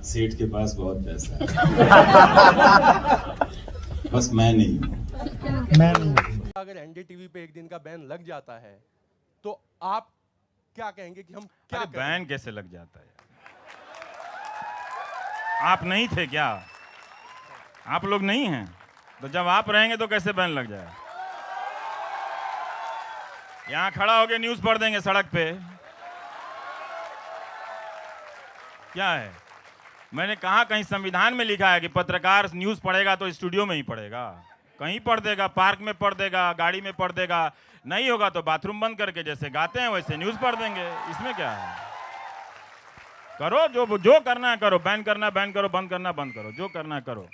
सेठ के पास बहुत पैसा है। बस मैं नहीं हूँ। अगर एनडीटीवी पे एक दिन का बैन लग जाता है तो आप क्या कहेंगे कि हम क्या अरे करें? बैन कैसे लग जाता है? आप नहीं थे क्या? आप लोग नहीं हैं तो जब आप रहेंगे तो कैसे बैन लग जाए? यहां खड़ा होके न्यूज पढ़ देंगे सड़क पे। क्या है? मैंने कहा कहीं संविधान में लिखा है कि पत्रकार न्यूज पढ़ेगा तो स्टूडियो में ही पढ़ेगा? कहीं पढ़ देगा, पार्क में पढ़ देगा, गाड़ी में पढ़ देगा, नहीं होगा तो बाथरूम बंद करके जैसे गाते हैं वैसे न्यूज पढ़ देंगे। इसमें क्या है? करो जो करना है करो, बैन करना बैन करो, बंद करना बंद करो, जो करना है करो।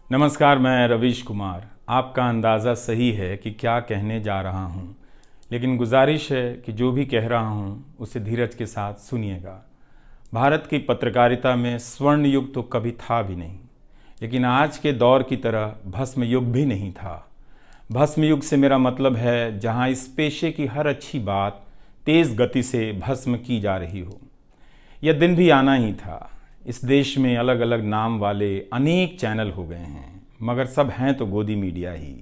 नमस्कार, मैं रवीश कुमार। आपका अंदाज़ा सही है कि क्या कहने जा रहा हूं, लेकिन गुजारिश है कि जो भी कह रहा हूं उसे धीरज के साथ सुनिएगा। भारत की पत्रकारिता में स्वर्ण युग तो कभी था भी नहीं, लेकिन आज के दौर की तरह भस्म युग भी नहीं था। भस्म युग से मेरा मतलब है जहां इस पेशे की हर अच्छी बात तेज़ गति से भस्म की जा रही हो। यह दिन भी आना ही था। इस देश में अलग अलग नाम वाले अनेक चैनल हो गए हैं, मगर सब हैं तो गोदी मीडिया ही।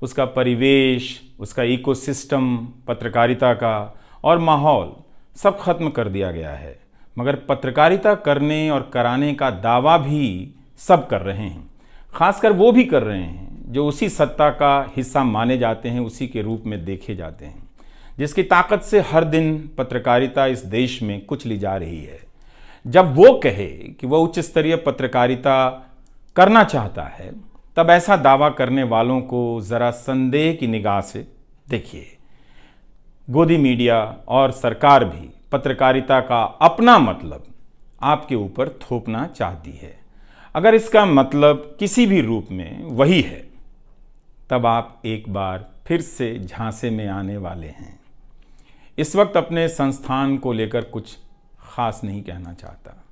उसका परिवेश, उसका इकोसिस्टम, पत्रकारिता का और माहौल सब खत्म कर दिया गया है। मगर पत्रकारिता करने और कराने का दावा भी सब कर रहे हैं। खासकर वो भी कर रहे हैं जो उसी सत्ता का हिस्सा माने जाते हैं, उसी के रूप में देखे जाते हैं, जिसकी ताकत से हर दिन पत्रकारिता इस देश में कुचली जा रही है। जब वो कहे कि वह उच्च स्तरीय पत्रकारिता करना चाहता है, तब ऐसा दावा करने वालों को ज़रा संदेह की निगाह से देखिए। गोदी मीडिया और सरकार भी पत्रकारिता का अपना मतलब आपके ऊपर थोपना चाहती है। अगर इसका मतलब किसी भी रूप में वही है, तब आप एक बार फिर से झांसे में आने वाले हैं। इस वक्त अपने संस्थान को लेकर कुछ खास नहीं कहना चाहता,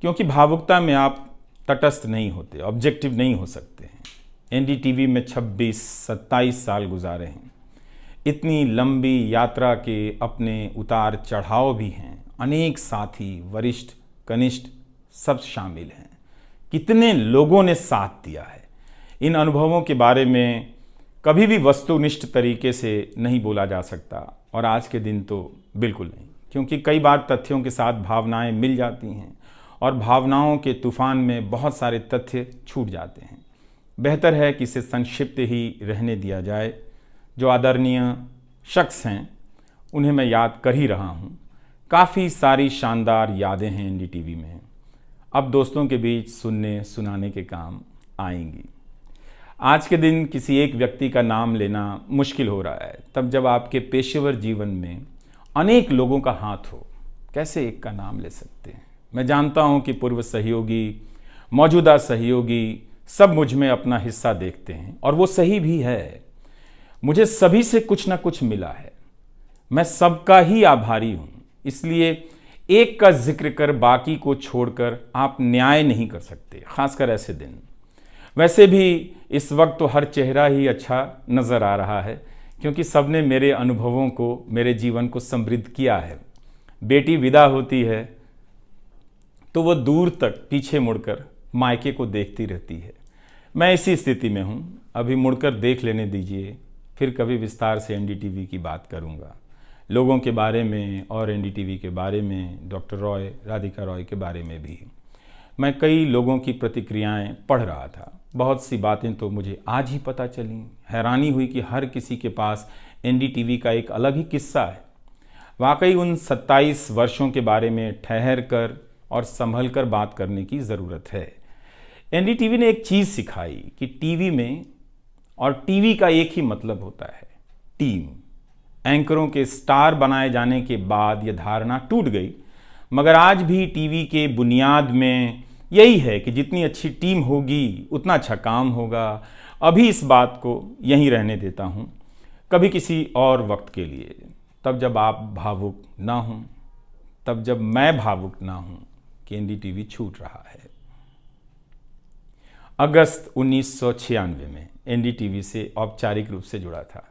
क्योंकि भावुकता में आप तटस्थ नहीं होते, ऑब्जेक्टिव नहीं हो सकते हैं। एनडीटीवी में 26-27 साल गुजारे हैं। इतनी लंबी यात्रा के अपने उतार चढ़ाव भी हैं। अनेक साथी, वरिष्ठ, कनिष्ठ सब शामिल हैं। कितने लोगों ने साथ दिया है। इन अनुभवों के बारे में कभी भी वस्तुनिष्ठ तरीके से नहीं बोला जा सकता, और आज के दिन तो बिल्कुल नहीं, क्योंकि कई बार तथ्यों के साथ भावनाएं मिल जाती हैं और भावनाओं के तूफान में बहुत सारे तथ्य छूट जाते हैं। बेहतर है कि इसे संक्षिप्त ही रहने दिया जाए। जो आदरणीय शख्स हैं उन्हें मैं याद कर ही रहा हूँ। काफ़ी सारी शानदार यादें हैं एनडीटीवी में, अब दोस्तों के बीच सुनने सुनाने के काम आएंगी। आज के दिन किसी एक व्यक्ति का नाम लेना मुश्किल हो रहा है, तब जब आपके पेशेवर जीवन में अनेक लोगों का हाथ हो। कैसे एक का नाम ले सकते हैं? मैं जानता हूं कि पूर्व सहयोगी, मौजूदा सहयोगी सब मुझ में अपना हिस्सा देखते हैं, और वो सही भी है। मुझे सभी से कुछ ना कुछ मिला है। मैं सबका ही आभारी हूं। इसलिए एक का जिक्र कर बाकी को छोड़कर आप न्याय नहीं कर सकते, खासकर ऐसे दिन। वैसे भी इस वक्त तो हर चेहरा ही अच्छा नज़र आ रहा है, क्योंकि सबने मेरे अनुभवों को, मेरे जीवन को समृद्ध किया है। बेटी विदा होती है तो वो दूर तक पीछे मुड़कर मायके को देखती रहती है। मैं इसी स्थिति में हूँ। अभी मुड़कर देख लेने दीजिए, फिर कभी विस्तार से एनडीटीवी की बात करूँगा, लोगों के बारे में और एनडीटीवी के बारे में, डॉक्टर रॉय, राधिका रॉय के बारे में भी। मैं कई लोगों की प्रतिक्रियाएं पढ़ रहा था। बहुत सी बातें तो मुझे आज ही पता चली। हैरानी हुई कि हर किसी के पास एनडीटीवी का एक अलग ही किस्सा है। वाकई उन 27 वर्षों के बारे में ठहर कर और संभल कर बात करने की ज़रूरत है। एनडीटीवी ने एक चीज़ सिखाई कि टीवी में और टीवी का एक ही मतलब होता है, टीम। एंकरों के स्टार बनाए जाने के बाद यह धारणा टूट गई, मगर आज भी टीवी के बुनियाद में यही है कि जितनी अच्छी टीम होगी उतना अच्छा काम होगा। अभी इस बात को यहीं रहने देता हूँ, कभी किसी और वक्त के लिए, तब जब आप भावुक ना हों, तब जब मैं भावुक ना हूँ कि एनडीटीवी छूट रहा है। अगस्त 1996 में एनडीटीवी से औपचारिक रूप से जुड़ा था।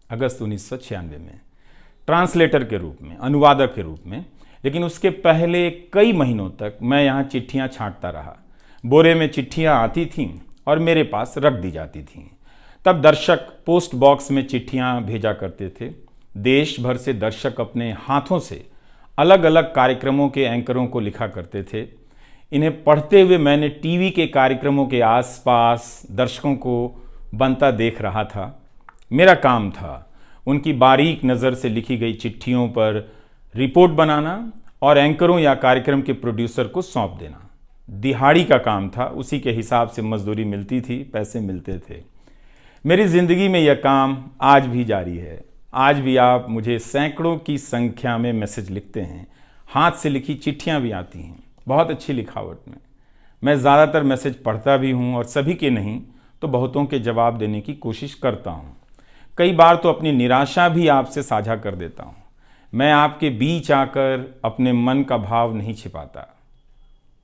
अगस्त 1996 में ट्रांसलेटर के रूप में, अनुवादक के रूप में लेकिन उसके पहले कई महीनों तक मैं यहाँ चिट्ठियाँ छांटता रहा। बोरे में चिट्ठियाँ आती थीं और मेरे पास रख दी जाती थीं। तब दर्शक पोस्ट बॉक्स में चिट्ठियाँ भेजा करते थे। देश भर से दर्शक अपने हाथों से अलग अलग कार्यक्रमों के एंकरों को लिखा करते थे। इन्हें पढ़ते हुए मैंने टीवी के कार्यक्रमों के आसपास दर्शकों को बनता देख रहा था। मेरा काम था उनकी बारीक नज़र से लिखी गई चिट्ठियों पर रिपोर्ट बनाना और एंकरों या कार्यक्रम के प्रोड्यूसर को सौंप देना। दिहाड़ी का काम था, उसी के हिसाब से मजदूरी मिलती थी, पैसे मिलते थे। मेरी ज़िंदगी में यह काम आज भी जारी है। आज भी आप मुझे सैकड़ों की संख्या में मैसेज लिखते हैं, हाथ से लिखी चिट्ठियाँ भी आती हैं, बहुत अच्छी लिखावट में। मैं ज़्यादातर मैसेज पढ़ता भी हूँ और सभी के नहीं तो बहुतों के जवाब देने की कोशिश करता हूँ। कई बार तो अपनी निराशा भी आपसे साझा कर देता हूँ। मैं आपके बीच आकर अपने मन का भाव नहीं छिपाता,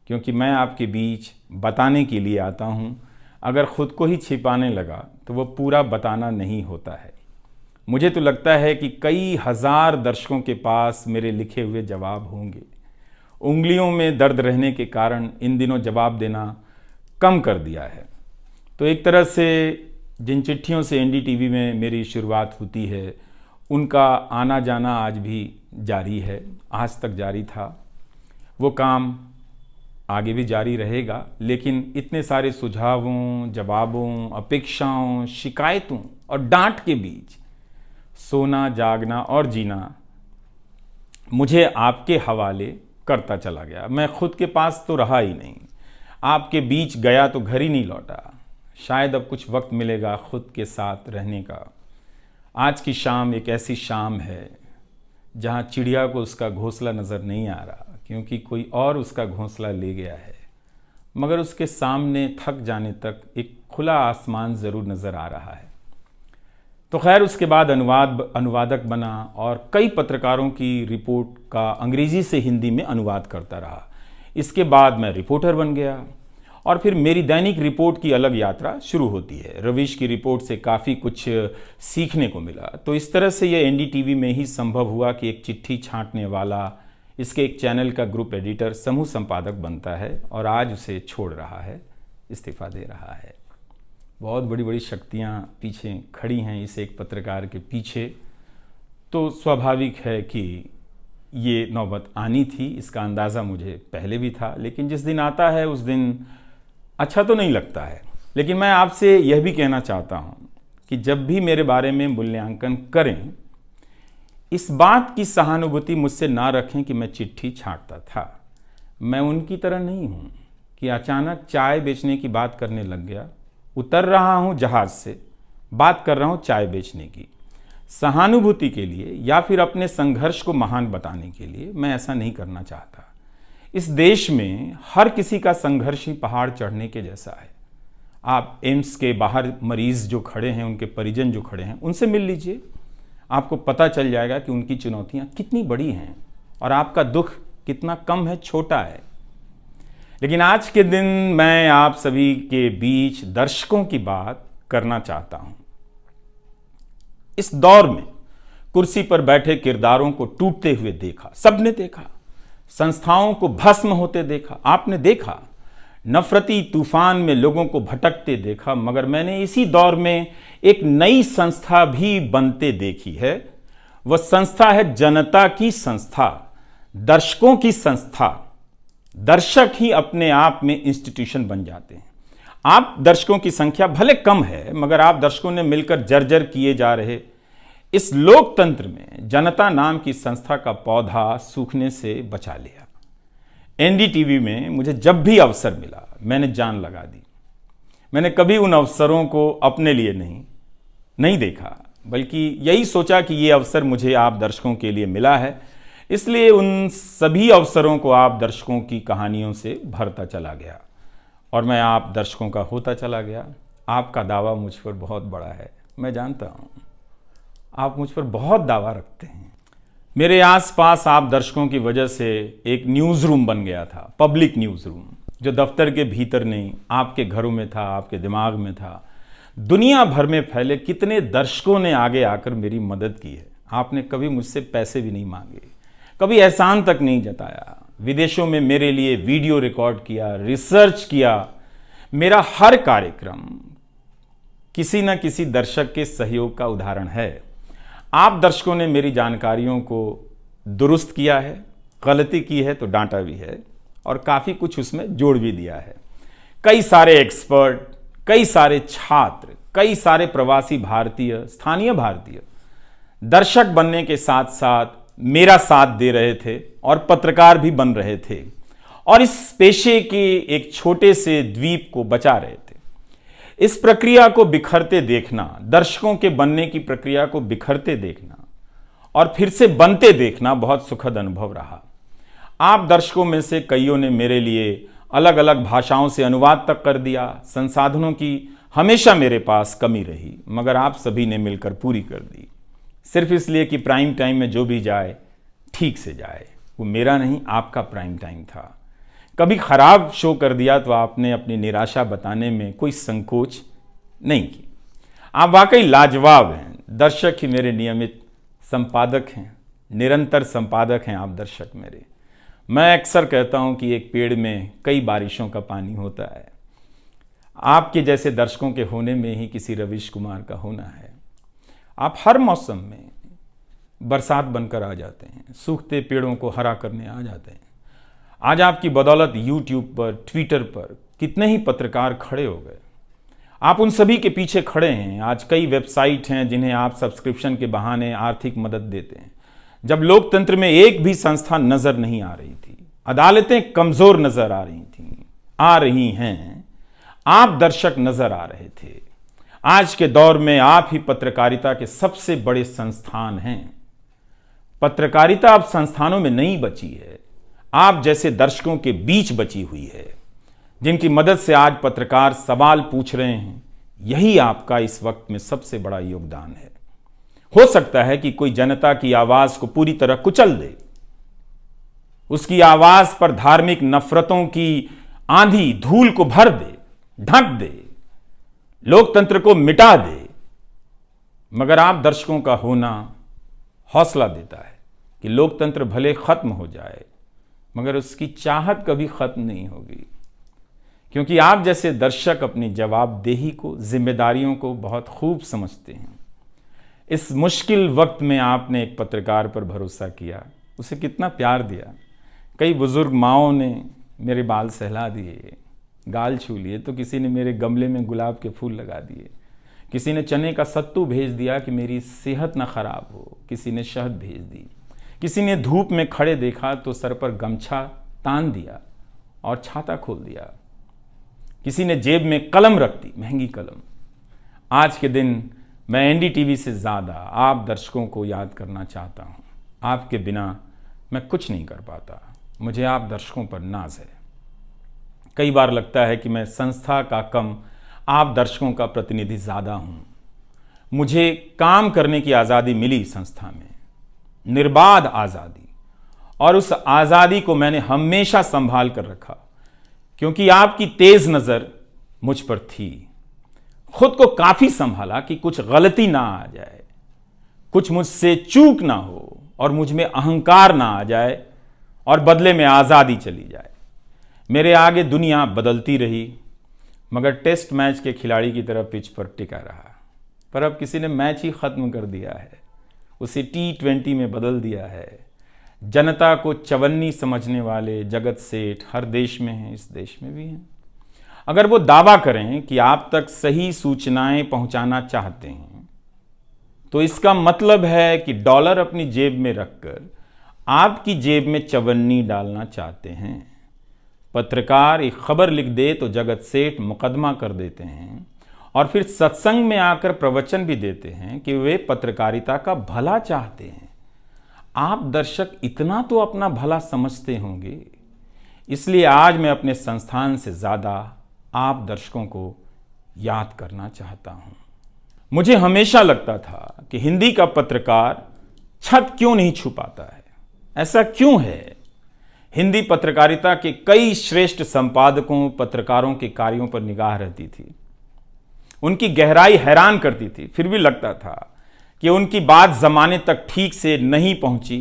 क्योंकि मैं आपके बीच बताने के लिए आता हूँ। अगर खुद को ही छिपाने लगा तो वो पूरा बताना नहीं होता है। मुझे तो लगता है कि कई हजार दर्शकों के पास मेरे लिखे हुए जवाब होंगे। उंगलियों में दर्द रहने के कारण इन दिनों जवाब देना कम कर दिया है। तो एक तरह से जिन चिट्ठियों से एनडीटीवी में मेरी शुरुआत होती है, उनका आना जाना आज भी जारी है, आज तक जारी था। वो काम आगे भी जारी रहेगा, लेकिन इतने सारे सुझावों, जवाबों, अपेक्षाओं, शिकायतों और डांट के बीच सोना, जागना और जीना मुझे आपके हवाले करता चला गया। मैं खुद के पास तो रहा ही नहीं, आपके बीच गया तो घर ही नहीं लौटा। शायद अब कुछ वक्त मिलेगा खुद के साथ रहने का। आज की शाम एक ऐसी शाम है जहां चिड़िया को उसका घोंसला नज़र नहीं आ रहा, क्योंकि कोई और उसका घोंसला ले गया है, मगर उसके सामने थक जाने तक एक खुला आसमान ज़रूर नज़र आ रहा है। तो खैर, उसके बाद अनुवादक बना और कई पत्रकारों की रिपोर्ट का अंग्रेज़ी से हिंदी में अनुवाद करता रहा। इसके बाद मैं रिपोर्टर बन गया और फिर मेरी दैनिक रिपोर्ट की अलग यात्रा शुरू होती है। रवीश की रिपोर्ट से काफ़ी कुछ सीखने को मिला। तो इस तरह से यह एनडीटीवी में ही संभव हुआ कि एक चिट्ठी छांटने वाला इसके एक चैनल का ग्रुप एडिटर समूह संपादक बनता है और आज उसे छोड़ रहा है, इस्तीफा दे रहा है। बहुत बड़ी बड़ी शक्तियाँ पीछे खड़ी हैं इस एक पत्रकार के पीछे। तो स्वाभाविक है कि ये नौबत आनी थी, इसका अंदाज़ा मुझे पहले भी था। लेकिन जिस दिन आता है उस दिन अच्छा तो नहीं लगता है। लेकिन मैं आपसे यह भी कहना चाहता हूँ कि जब भी मेरे बारे में मूल्यांकन करें, इस बात की सहानुभूति मुझसे ना रखें कि मैं चिट्ठी छांटता था। मैं उनकी तरह नहीं हूँ कि अचानक चाय बेचने की बात करने लग गया। उतर रहा हूँ जहाज़ से, बात कर रहा हूँ चाय बेचने की। सहानुभूति के लिए या फिर अपने संघर्ष को महान बताने के लिए मैं ऐसा नहीं करना चाहता। इस देश में हर किसी का संघर्ष ही पहाड़ चढ़ने के जैसा है। आप एम्स के बाहर मरीज जो खड़े हैं, उनके परिजन जो खड़े हैं, उनसे मिल लीजिए। आपको पता चल जाएगा कि उनकी चुनौतियां कितनी बड़ी हैं और आपका दुख कितना कम है, छोटा है। लेकिन आज के दिन मैं आप सभी के बीच दर्शकों की बात करना चाहता हूं। इस दौर में कुर्सी पर बैठे किरदारों को टूटते हुए देखा, सबने देखा। संस्थाओं को भस्म होते देखा, आपने देखा। नफरती तूफान में लोगों को भटकते देखा, मगर मैंने इसी दौर में एक नई संस्था भी बनते देखी है। वह संस्था है जनता की संस्था, दर्शकों की संस्था। दर्शक ही अपने आप में इंस्टीट्यूशन बन जाते हैं। आप दर्शकों की संख्या भले कम है, मगर आप दर्शकों ने मिलकर जर्जर किए जा रहे इस लोकतंत्र में जनता नाम की संस्था का पौधा सूखने से बचा लिया। एनडीटीवी में मुझे जब भी अवसर मिला मैंने जान लगा दी। मैंने कभी उन अवसरों को अपने लिए नहीं देखा, बल्कि यही सोचा कि ये अवसर मुझे आप दर्शकों के लिए मिला है, इसलिए उन सभी अवसरों को आप दर्शकों की कहानियों से भरता चला गया और मैं आप दर्शकों का होता चला गया। आपका दावा मुझ पर बहुत बड़ा है, मैं जानता हूँ। आप मुझ पर बहुत दावा रखते हैं। मेरे आसपास आप दर्शकों की वजह से एक न्यूज़ रूम बन गया था, पब्लिक न्यूज़ रूम, जो दफ्तर के भीतर नहीं, आपके घरों में था, आपके दिमाग में था। दुनिया भर में फैले कितने दर्शकों ने आगे आकर मेरी मदद की है। आपने कभी मुझसे पैसे भी नहीं मांगे, कभी एहसान तक नहीं जताया। विदेशों में मेरे लिए वीडियो रिकॉर्ड किया, रिसर्च किया। मेरा हर कार्यक्रम किसी न किसी दर्शक के सहयोग का उदाहरण है। आप दर्शकों ने मेरी जानकारियों को दुरुस्त किया है, गलती की है तो डांटा भी है और काफ़ी कुछ उसमें जोड़ भी दिया है। कई सारे एक्सपर्ट, कई सारे छात्र, कई सारे प्रवासी भारतीय, स्थानीय भारतीय दर्शक बनने के साथ साथ मेरा साथ दे रहे थे और पत्रकार भी बन रहे थे और इस पेशे के एक छोटे से द्वीप को बचा रहे थे। इस प्रक्रिया को बिखरते देखना, दर्शकों के बनने की प्रक्रिया को बिखरते देखना और फिर से बनते देखना बहुत सुखद अनुभव रहा। आप दर्शकों में से कईयों ने मेरे लिए अलग अलग भाषाओं से अनुवाद तक कर दिया। संसाधनों की हमेशा मेरे पास कमी रही, मगर आप सभी ने मिलकर पूरी कर दी, सिर्फ इसलिए कि प्राइम टाइम में जो भी जाए ठीक से जाए। वो मेरा नहीं, आपका प्राइम टाइम था। कभी खराब शो कर दिया तो आपने अपनी निराशा बताने में कोई संकोच नहीं की। आप वाकई लाजवाब हैं। दर्शक ही मेरे नियमित संपादक हैं, निरंतर संपादक हैं आप दर्शक मेरे। मैं अक्सर कहता हूं कि एक पेड़ में कई बारिशों का पानी होता है। आपके जैसे दर्शकों के होने में ही किसी रवीश कुमार का होना है। आप हर मौसम में बरसात बनकर आ जाते हैं, सूखते पेड़ों को हरा करने आ जाते हैं। आज आपकी बदौलत यूट्यूब पर, ट्विटर पर कितने ही पत्रकार खड़े हो गए। आप उन सभी के पीछे खड़े हैं। आज कई वेबसाइट हैं जिन्हें आप सब्सक्रिप्शन के बहाने आर्थिक मदद देते हैं। जब लोकतंत्र में एक भी संस्था नजर नहीं आ रही थी, अदालतें कमजोर नजर आ रही थी, आ रही हैं, आप दर्शक नजर आ रहे थे। आज के दौर में आप ही पत्रकारिता के सबसे बड़े संस्थान हैं। पत्रकारिता अब संस्थानों में नहीं बची है, आप जैसे दर्शकों के बीच बची हुई है, जिनकी मदद से आज पत्रकार सवाल पूछ रहे हैं। यही आपका इस वक्त में सबसे बड़ा योगदान है। हो सकता है कि कोई जनता की आवाज को पूरी तरह कुचल दे, उसकी आवाज पर धार्मिक नफरतों की आंधी धूल को भर दे, ढक दे, लोकतंत्र को मिटा दे, मगर आप दर्शकों का होना हौसला देता है कि लोकतंत्र भले खत्म हो जाए मगर उसकी चाहत कभी खत्म नहीं होगी, क्योंकि आप जैसे दर्शक अपनी जवाबदेही को, जिम्मेदारियों को बहुत खूब समझते हैं। इस मुश्किल वक्त में आपने एक पत्रकार पर भरोसा किया, उसे कितना प्यार दिया। कई बुजुर्ग माओं ने मेरे बाल सहला दिए, गाल छू लिए, तो किसी ने मेरे गमले में गुलाब के फूल लगा दिए, किसी ने चने का सत्तू भेज दिया कि मेरी सेहत ना खराब हो, किसी ने शहद भेज दी, किसी ने धूप में खड़े देखा तो सर पर गमछा तान दिया और छाता खोल दिया, किसी ने जेब में कलम रख दी, महंगी कलम। आज के दिन मैं एनडीटीवी से ज़्यादा आप दर्शकों को याद करना चाहता हूँ। आपके बिना मैं कुछ नहीं कर पाता। मुझे आप दर्शकों पर नाज है। कई बार लगता है कि मैं संस्था का कम, आप दर्शकों का प्रतिनिधि ज़्यादा हूँ। मुझे काम करने की आज़ादी मिली संस्था में, निर्बाध आज़ादी, और उस आज़ादी को मैंने हमेशा संभाल कर रखा, क्योंकि आपकी तेज़ नज़र मुझ पर थी। खुद को काफ़ी संभाला कि कुछ गलती ना आ जाए, कुछ मुझसे चूक ना हो और मुझ में अहंकार ना आ जाए और बदले में आज़ादी चली जाए। मेरे आगे दुनिया बदलती रही, मगर टेस्ट मैच के खिलाड़ी की तरह पिच पर टिका रहा। पर अब किसी ने मैच ही ख़त्म कर दिया है, उसे T20 में बदल दिया है। जनता को चवन्नी समझने वाले जगत सेठ हर देश में हैं, इस देश में भी हैं। अगर वो दावा करें कि आप तक सही सूचनाएं पहुंचाना चाहते हैं, तो इसका मतलब है कि डॉलर अपनी जेब में रखकर आपकी जेब में चवन्नी डालना चाहते हैं। पत्रकार एक खबर लिख दे तो जगत सेठ मुकदमा कर देते हैं और फिर सत्संग में आकर प्रवचन भी देते हैं कि वे पत्रकारिता का भला चाहते हैं। आप दर्शक इतना तो अपना भला समझते होंगे। इसलिए आज मैं अपने संस्थान से ज़्यादा आप दर्शकों को याद करना चाहता हूं। मुझे हमेशा लगता था कि हिंदी का पत्रकार छत क्यों नहीं छुपाता है। ऐसा क्यों है? हिंदी पत्रकारिता के कई श्रेष्ठ संपादकों, पत्रकारों के कार्यों पर निगाह रहती थी, उनकी गहराई हैरान करती थी। फिर भी लगता था कि उनकी बात जमाने तक ठीक से नहीं पहुंची,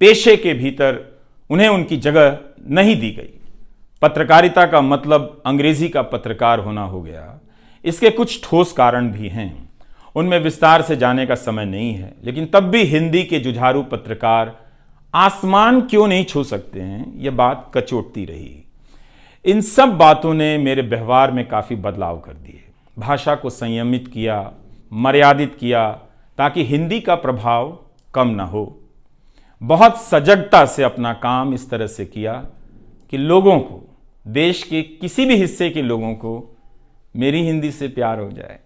पेशे के भीतर उन्हें उनकी जगह नहीं दी गई। पत्रकारिता का मतलब अंग्रेजी का पत्रकार होना हो गया। इसके कुछ ठोस कारण भी हैं, उनमें विस्तार से जाने का समय नहीं है, लेकिन तब भी हिंदी के जुझारू पत्रकार आसमान क्यों नहीं छू सकते हैं, यह बात कचोटती रही। इन सब बातों ने मेरे व्यवहार में काफ़ी बदलाव कर दिए। भाषा को संयमित किया, मर्यादित किया, ताकि हिंदी का प्रभाव कम ना हो। बहुत सजगता से अपना काम इस तरह से किया कि लोगों को, देश के किसी भी हिस्से के लोगों को मेरी हिंदी से प्यार हो जाए।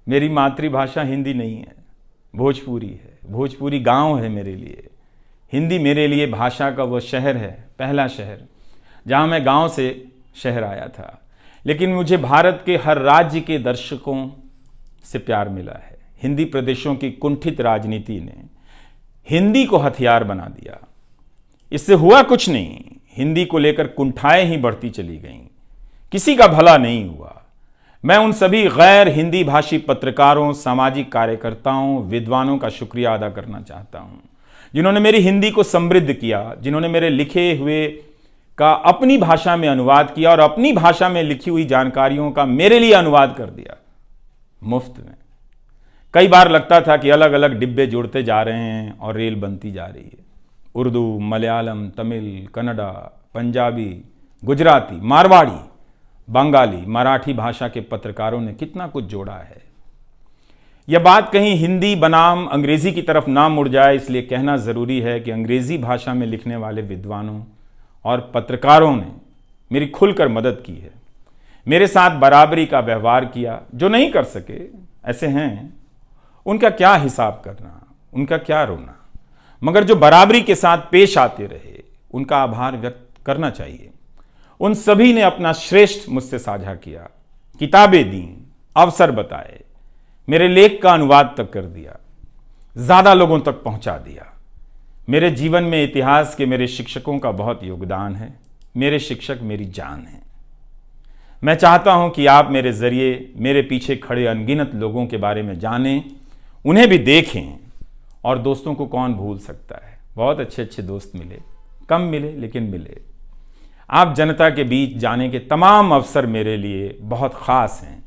मेरी मातृभाषा हिंदी नहीं है, भोजपुरी है। भोजपुरी गांव है मेरे लिए। हिंदी मेरे लिए भाषा का वो शहर है, पहला शहर जहां मैं गांव से शहर आया था। लेकिन मुझे भारत के हर राज्य के दर्शकों से प्यार मिला है। हिंदी प्रदेशों की कुंठित राजनीति ने हिंदी को हथियार बना दिया। इससे हुआ कुछ नहीं, हिंदी को लेकर कुंठाएं ही बढ़ती चली गईं, किसी का भला नहीं हुआ। मैं उन सभी गैर हिंदी भाषी पत्रकारों, सामाजिक कार्यकर्ताओं, विद्वानों का शुक्रिया अदा करना चाहता हूं, जिन्होंने मेरी हिंदी को समृद्ध किया, जिन्होंने मेरे लिखे हुए का अपनी भाषा में अनुवाद किया और अपनी भाषा में लिखी हुई जानकारियों का मेरे लिए अनुवाद कर दिया मुफ्त में। कई बार लगता था कि अलग अलग डिब्बे जुड़ते जा रहे हैं और रेल बनती जा रही है। उर्दू, मलयालम, तमिल, कन्नड़ा, पंजाबी, गुजराती, मारवाड़ी, बंगाली, मराठी भाषा के पत्रकारों ने कितना कुछ जोड़ा है। यह बात कहीं हिंदी बनाम अंग्रेजी की तरफ ना मुड़ जाए, इसलिए कहना ज़रूरी है कि अंग्रेजी भाषा में लिखने वाले विद्वानों और पत्रकारों ने मेरी खुलकर मदद की है, मेरे साथ बराबरी का व्यवहार किया। जो नहीं कर सके, ऐसे हैं, उनका क्या हिसाब करना, उनका क्या रोना, मगर जो बराबरी के साथ पेश आते रहे, उनका आभार व्यक्त करना चाहिए। उन सभी ने अपना श्रेष्ठ मुझसे साझा किया, किताबें दी, अवसर बताए, मेरे लेख का अनुवाद तक कर दिया, ज्यादा लोगों तक पहुंचा दिया। मेरे जीवन में इतिहास के मेरे शिक्षकों का बहुत योगदान है। मेरे शिक्षक मेरी जान है। मैं चाहता हूं कि आप मेरे जरिए मेरे पीछे खड़े अनगिनत लोगों के बारे में जानें, उन्हें भी देखें। और दोस्तों को कौन भूल सकता है, बहुत अच्छे अच्छे दोस्त मिले, कम मिले लेकिन मिले। आप जनता के बीच जाने के तमाम अवसर मेरे लिए बहुत ख़ास हैं।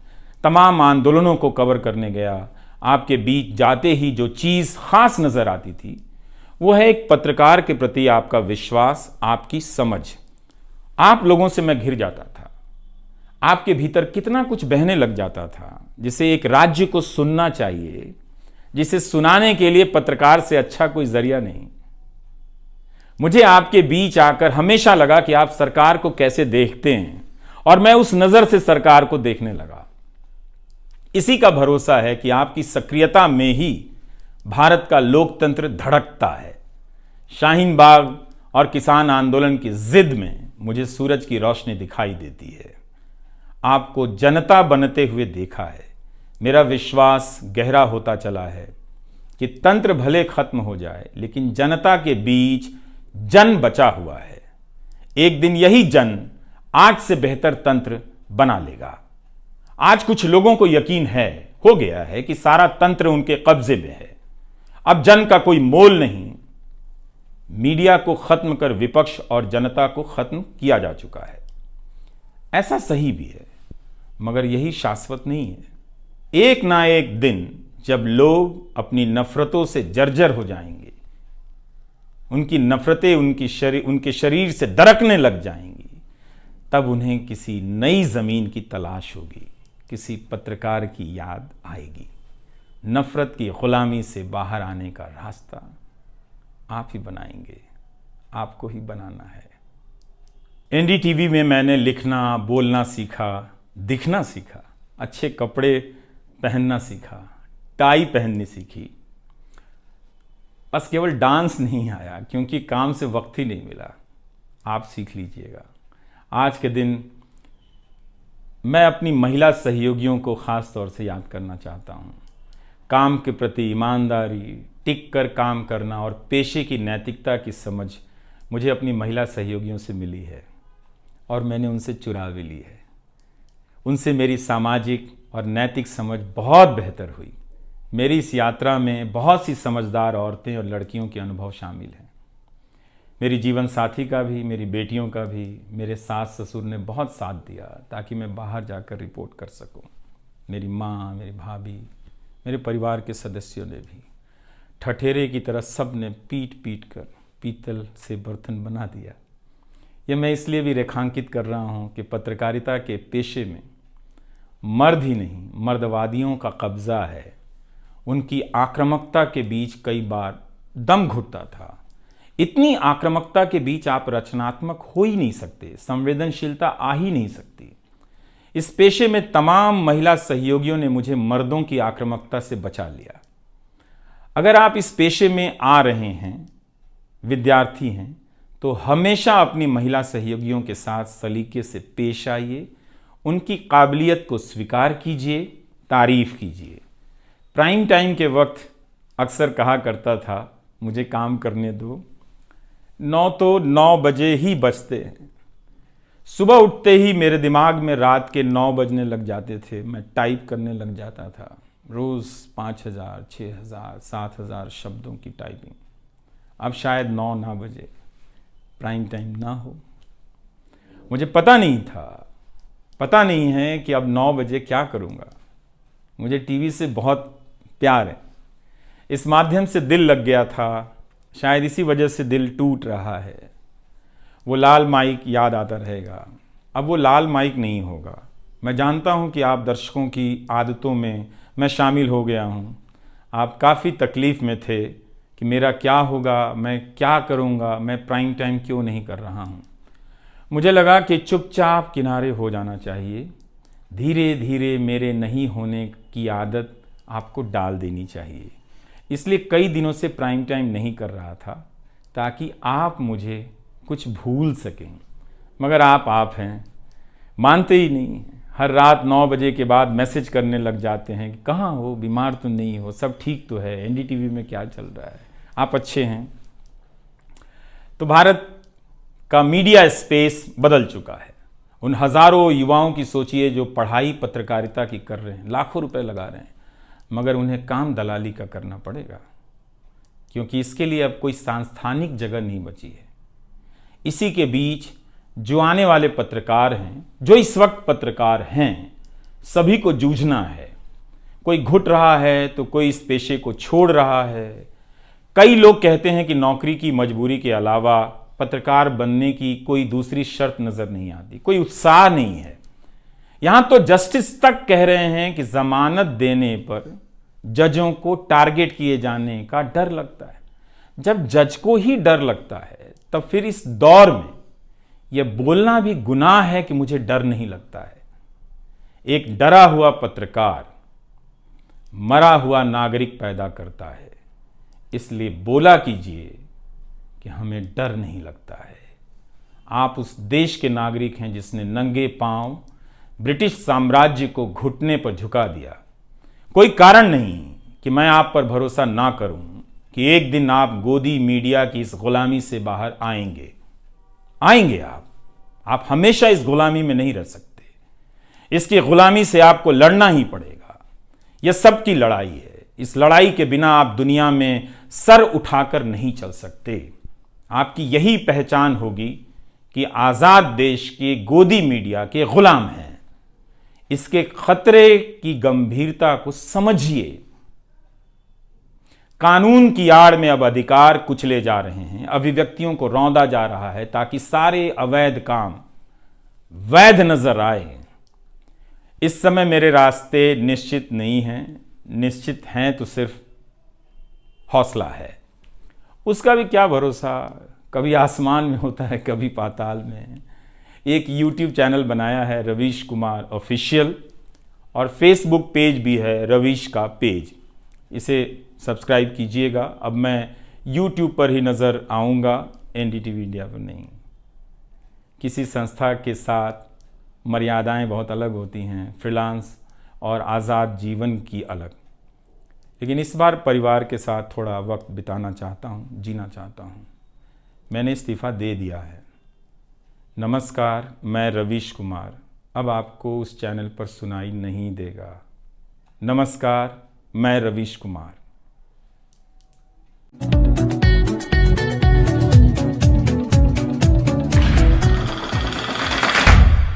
तमाम आंदोलनों को कवर करने गया, आपके बीच जाते ही जो चीज़ ख़ास नज़र आती थी वो है एक पत्रकार के प्रति आपका विश्वास, आपकी समझ। आप लोगों से मैं घिर जाता था। आपके भीतर कितना कुछ बहने लग जाता था, जिसे एक राज्य को सुनना चाहिए, जिसे सुनाने के लिए पत्रकार से अच्छा कोई जरिया नहीं। मुझे आपके बीच आकर हमेशा लगा कि आप सरकार को कैसे देखते हैं, और मैं उस नज़र से सरकार को देखने लगा। इसी का भरोसा है कि आपकी सक्रियता में ही भारत का लोकतंत्र धड़कता है। शाहीन बाग और किसान आंदोलन की जिद में मुझे सूरज की रोशनी दिखाई देती है। आपको जनता बनते हुए देखा है। मेरा विश्वास गहरा होता चला है कि तंत्र भले खत्म हो जाए, लेकिन जनता के बीच जन बचा हुआ है। एक दिन यही जन आज से बेहतर तंत्र बना लेगा। आज कुछ लोगों को यकीन हो गया है कि सारा तंत्र उनके कब्जे में है। अब जन का कोई मोल नहीं। मीडिया को खत्म कर विपक्ष और जनता को खत्म किया जा चुका है। ऐसा सही भी है, मगर यही शाश्वत नहीं है। एक ना एक दिन जब लोग अपनी नफरतों से जर्जर हो जाएंगे, उनकी नफरतें उनके शरीर से दरकने लग जाएंगी, तब उन्हें किसी नई जमीन की तलाश होगी, किसी पत्रकार की याद आएगी। नफरत की गुलामी से बाहर आने का रास्ता आप ही बनाएंगे, आपको ही बनाना है। एनडीटीवी में मैंने लिखना, बोलना सीखा, दिखना सीखा, अच्छे कपड़े पहनना सीखा, टाई पहननी सीखी। बस केवल डांस नहीं आया, क्योंकि काम से वक्त ही नहीं मिला। आप सीख लीजिएगा। आज के दिन मैं अपनी महिला सहयोगियों को ख़ास तौर से याद करना चाहता हूँ। काम के प्रति ईमानदारी, टिक कर काम करना और पेशे की नैतिकता की समझ मुझे अपनी महिला सहयोगियों से मिली है, और मैंने उनसे चुरा भी ली है। उनसे मेरी सामाजिक और नैतिक समझ बहुत बेहतर हुई। मेरी इस यात्रा में बहुत सी समझदार औरतें और लड़कियों के अनुभव शामिल हैं। मेरी जीवन साथी का भी, मेरी बेटियों का भी, मेरे सास ससुर ने बहुत साथ दिया ताकि मैं बाहर जाकर रिपोर्ट कर सकूं। मेरी माँ, मेरी भाभी, मेरे परिवार के सदस्यों ने भी ठठेरे की तरह सब ने पीट पीट कर पीतल से बर्तन बना दिया। यह मैं इसलिए भी रेखांकित कर रहा हूं कि पत्रकारिता के पेशे में मर्द ही नहीं, मर्दवादियों का कब्जा है। उनकी आक्रामकता के बीच कई बार दम घुटता था। इतनी आक्रामकता के बीच आप रचनात्मक हो ही नहीं सकते, संवेदनशीलता आ ही नहीं सकती। इस पेशे में तमाम महिला सहयोगियों ने मुझे मर्दों की आक्रामकता से बचा लिया। अगर आप इस पेशे में आ रहे हैं, विद्यार्थी हैं, तो हमेशा अपनी महिला सहयोगियों के साथ सलीके से पेश आइए, उनकी काबिलियत को स्वीकार कीजिए, तारीफ कीजिए। प्राइम टाइम के वक्त अक्सर कहा करता था, मुझे काम करने दो, 9 तो 9 बजे ही बजते हैं। सुबह उठते ही मेरे दिमाग में रात के 9 बजने लग जाते थे। मैं टाइप करने लग जाता था, रोज़ 5000, 6000, 7000 शब्दों की टाइपिंग। अब शायद 9 ना बजे, प्राइम टाइम ना हो। मुझे पता नहीं था, पता नहीं है कि अब 9 बजे क्या करूँगा। मुझे टीवी से बहुत प्यार है, इस माध्यम से दिल लग गया था। शायद इसी वजह से दिल टूट रहा है। वो लाल माइक याद आता रहेगा। अब वो लाल माइक नहीं होगा। मैं जानता हूँ कि आप दर्शकों की आदतों में मैं शामिल हो गया हूँ। आप काफ़ी तकलीफ़ में थे कि मेरा क्या होगा, मैं क्या करूँगा, मैं प्राइम टाइम क्यों नहीं कर रहा हूँ। मुझे लगा कि चुपचाप किनारे हो जाना चाहिए। धीरे धीरे मेरे नहीं होने की आदत आपको डाल देनी चाहिए। इसलिए कई दिनों से प्राइम टाइम नहीं कर रहा था ताकि आप मुझे कुछ भूल सकें। मगर आप हैं, मानते ही नहीं हैं। हर रात 9 बजे के बाद मैसेज करने लग जाते हैं कि कहाँ हो, बीमार तो नहीं हो, सब ठीक तो है, एनडीटीवी में क्या चल रहा है, आप अच्छे हैं। तो भारत का मीडिया स्पेस बदल चुका है। उन हज़ारों युवाओं की सोचिए जो पढ़ाई पत्रकारिता की कर रहे हैं, लाखों रुपए लगा रहे हैं, मगर उन्हें काम दलाली का करना पड़ेगा, क्योंकि इसके लिए अब कोई सांस्थानिक जगह नहीं बची है। इसी के बीच जो आने वाले पत्रकार हैं, जो इस वक्त पत्रकार हैं, सभी को जूझना है। कोई घुट रहा है तो कोई इस पेशे को छोड़ रहा है। कई लोग कहते हैं कि नौकरी की मजबूरी के अलावा पत्रकार बनने की कोई दूसरी शर्त नजर नहीं आती, कोई उत्साह नहीं है। यहां तो जस्टिस तक कह रहे हैं कि जमानत देने पर जजों को टारगेट किए जाने का डर लगता है। जब जज को ही डर लगता है, तब फिर इस दौर में यह बोलना भी गुनाह है कि मुझे डर नहीं लगता है। एक डरा हुआ पत्रकार मरा हुआ नागरिक पैदा करता है। इसलिए बोला कीजिए कि हमें डर नहीं लगता है। आप उस देश के नागरिक हैं जिसने नंगे पांव ब्रिटिश साम्राज्य को घुटने पर झुका दिया। कोई कारण नहीं कि मैं आप पर भरोसा ना करूं कि एक दिन आप गोदी मीडिया की इस गुलामी से बाहर आएंगे। आप हमेशा इस गुलामी में नहीं रह सकते। इसकी गुलामी से आपको लड़ना ही पड़ेगा। यह सबकी लड़ाई है। इस लड़ाई के बिना आप दुनिया में सर उठाकर नहीं चल सकते। आपकी यही पहचान होगी कि आजाद देश के गोदी मीडिया के गुलाम हैं। इसके खतरे की गंभीरता को समझिए। कानून की आड़ में अब अधिकार कुचले जा रहे हैं, अभिव्यक्तियों को रौंदा जा रहा है ताकि सारे अवैध काम वैध नजर आए। इस समय मेरे रास्ते निश्चित नहीं हैं, निश्चित हैं तो सिर्फ हौसला है। उसका भी क्या भरोसा, कभी आसमान में होता है, कभी पाताल में। एक YouTube चैनल बनाया है रवीश कुमार ऑफिशियल, और फेसबुक पेज भी है रवीश का पेज। इसे सब्सक्राइब कीजिएगा। अब मैं YouTube पर ही नज़र आऊँगा, एनडीटीवी इंडिया पर नहीं। किसी संस्था के साथ मर्यादाएं बहुत अलग होती हैं, फ्रीलांस और आज़ाद जीवन की अलग। लेकिन इस बार परिवार के साथ थोड़ा वक्त बिताना चाहता हूँ, जीना चाहता हूँ। मैंने इस्तीफ़ा दे दिया है। नमस्कार, मैं रवीश कुमार अब आपको उस चैनल पर सुनाई नहीं देगा। नमस्कार, मैं रवीश कुमार।